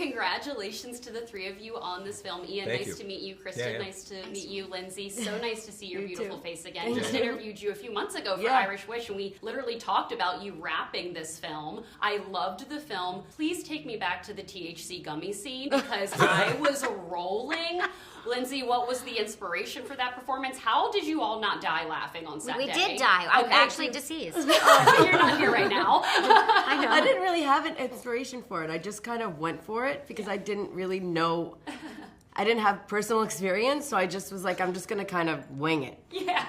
congratulations to the three of you on this film. Ian, nice to meet you. Kristin, nice to meet you. Lindsay, so nice to see your beautiful face again. Just interviewed you a few months ago for Irish Wish, and we literally talked about you wrapping this film. I loved the film. Please take me back to the THC gummy scene, because I was rolling. Lindsay, what was the inspiration for that performance? How did you all not die laughing on set day? We did die. I'm actually deceased. You're not here right now. I know. I didn't really have an inspiration for it. I just kind of went for it because I didn't really know. I didn't have personal experience, so I just was like, I'm just going to kind of wing it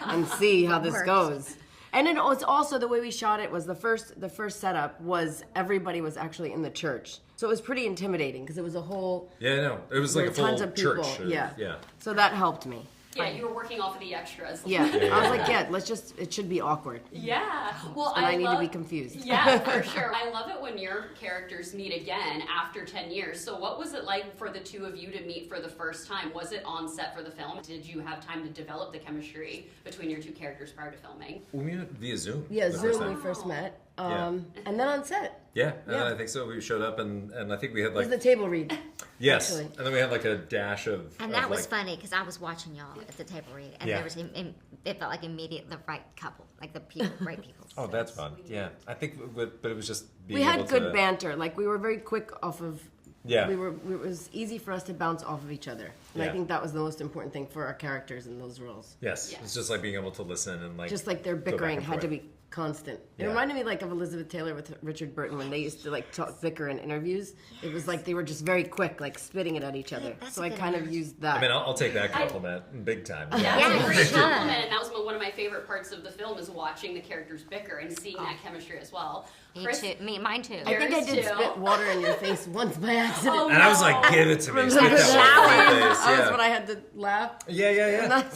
and see how this goes. And it was also the way we shot it was the first setup was everybody was actually in the church. So it was pretty intimidating because it was a whole... Yeah, I know. It was like a full church. Yeah. So that helped me. Yeah, you were working off of the extras. Yeah. I was like, it should be awkward. Yeah. Well, and I need to be confused. Yeah, for sure. I love it when your characters meet again after 10 years. So what was it like for the two of you to meet for the first time? Was it on set for the film? Did you have time to develop the chemistry between your two characters prior to filming? We met via Zoom. Yeah, Zoom when we first met. And then on set. Yeah, I think so. We showed up and I think we had like... It was the table read. Yes, actually. And then we had like a dash of... And that was funny because I was watching y'all at the table read, and there was it felt like immediate the right couple, like the right people. Oh, that's fun. Yeah, I think, but it was just being we had able good to... banter. Like we were very quick off of... Yeah. It was easy for us to bounce off of each other. And I think that was the most important thing for our characters in those roles. Yes. It's just like being able to listen and like... Just like their bickering had to be constant. It reminded me like of Elizabeth Taylor with Richard Burton when they used to like bicker in interviews. It was like they were just very quick, like spitting it at each other. So I kind of used that. I mean, I'll take that compliment big time. Yeah, it's a great compliment. And that was one of my favorite parts of the film is watching the characters bicker and seeing that chemistry as well. Mine too. I think I did spit water in your face once by accident. And I was like, give it to me. Spit that water in my face. That was when I had to laugh. Yeah.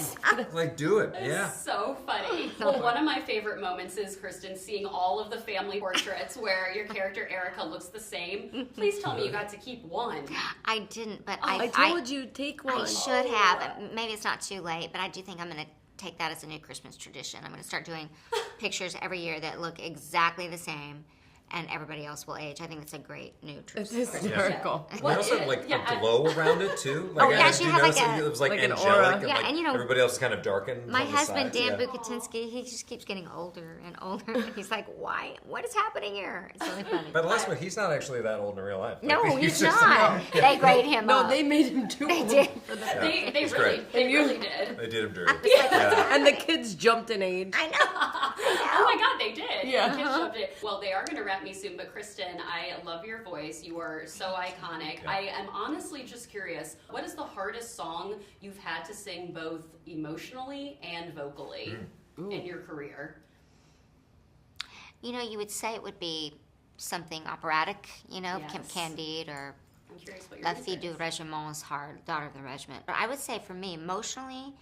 Like, do it. It's so funny. Well, one of my favorite moments is, Kristin, seeing all of the family portraits where your character Erica looks the same. Please tell me you got to keep one. I didn't, but I told you, take one. I should have. Maybe it's not too late, but I do think I'm going to take that as a new Christmas tradition. I'm going to start doing pictures every year that look exactly the same, and everybody else will age. I think it's a great new tradition. It's hysterical. We also had like a glow around it too. Like, she had like a... It was like an angelic, aura. and, like, and you know, everybody else is kind of darkened. My on the husband, sides. Dan Bukatinsky, he just keeps getting older and older. He's like, why? What is happening here? It's really funny. But last one, he's not actually that old in real life. No, Like, he's not. They grade him up. No, they made him too old. They did. They really did. They did him dirty. And the kids jumped in age. I know. Oh my God, they did. Yeah. The kids jumped in. Well, they are going to wrap me soon, but Kristin, I love your voice. You are so iconic. Yeah. I am honestly just curious, what is the hardest song you've had to sing both emotionally and vocally in your career? You know, you would say it would be something operatic, you know, Yes. Candide or I'm curious what your La answer Fille du is. Régiment is hard, Daughter of the Regiment. But I would say for me, emotionally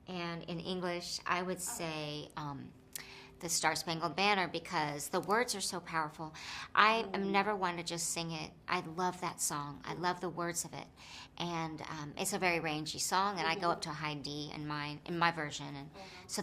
and in English, I would say the Star Spangled Banner, because the words are so powerful. I am never one to just sing it. I love that song. I love the words of it. And it's a very rangy song, and I go up to a high D in my version. And so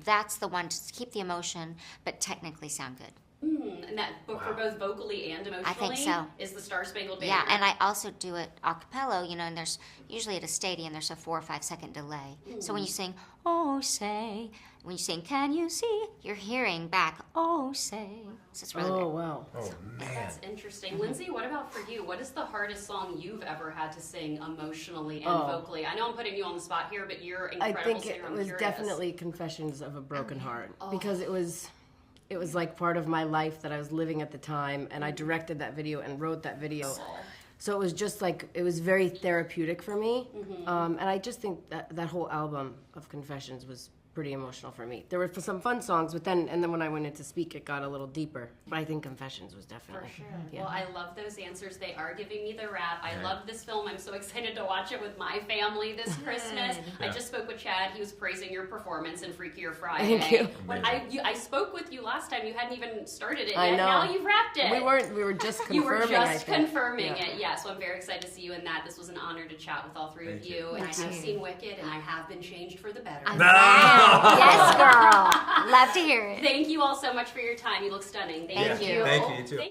that's the one to keep the emotion, but technically sound good. And that for both vocally and emotionally I think so. is the Star Spangled Banner. Yeah, and I also do it a cappella, you know, and there's usually at a stadium there's a 4 or 5 second delay. So when you sing, oh say, when you sing, can you see, you're hearing back, oh say. So it's really good. Wow. Oh man. That's interesting. Lindsay, what about for you? What is the hardest song you've ever had to sing emotionally and vocally? I know I'm putting you on the spot here, but you're incredible I think singer. it I'm was curious. definitely Confessions of a Broken Heart, because it was like part of my life that I was living at the time, and I directed that video and wrote that video. So it was just like, it was very therapeutic for me. And I just think that whole album of Confessions was pretty emotional for me. There were some fun songs, but then when I went in to speak, it got a little deeper. But I think Confessions was definitely. For sure. Yeah. Well, I love those answers. They are giving me the wrap. I love this film. I'm so excited to watch it with my family this Christmas. I just spoke with Chad. He was praising your performance in Freakier Friday. Thank you. When I spoke with you last time, you hadn't even started it I yet. know. Now you've wrapped it. We were just confirming. You were just I think. confirming it. Yeah, so I'm very excited to see you in that. This was an honor to chat with all three of you. And I have seen Wicked, and I have been changed for the better. Yes, girl. Love to hear it. Thank you all so much for your time. You look stunning. Thank you. Thank you, you too.